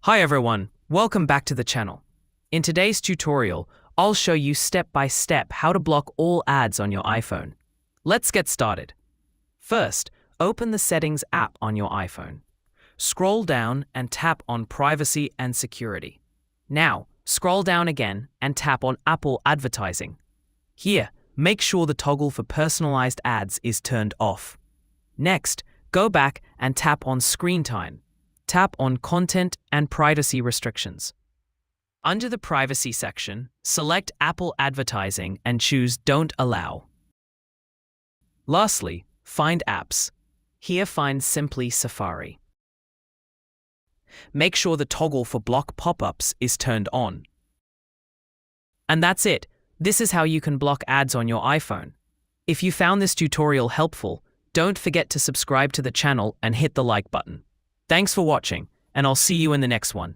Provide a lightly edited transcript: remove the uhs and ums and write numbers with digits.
Hi everyone, welcome back to the channel. In today's tutorial, I'll show you step by step how to block all ads on your iPhone. Let's get started. First, open the Settings app on your iPhone. Scroll down and tap on Privacy and Security. Now, scroll down again and tap on Apple Advertising. Here, make sure the toggle for personalized ads is turned off. Next, go back and tap on Screen Time. Tap on Content and Privacy Restrictions. Under the Privacy section, select Apple Advertising and choose Don't Allow. Lastly, find Apps. Here find simply Safari. Make sure the toggle for block pop-ups is turned on. And that's it. This is how you can block ads on your iPhone. If you found this tutorial helpful, don't forget to subscribe to the channel and hit the like button. Thanks for watching, and I'll see you in the next one.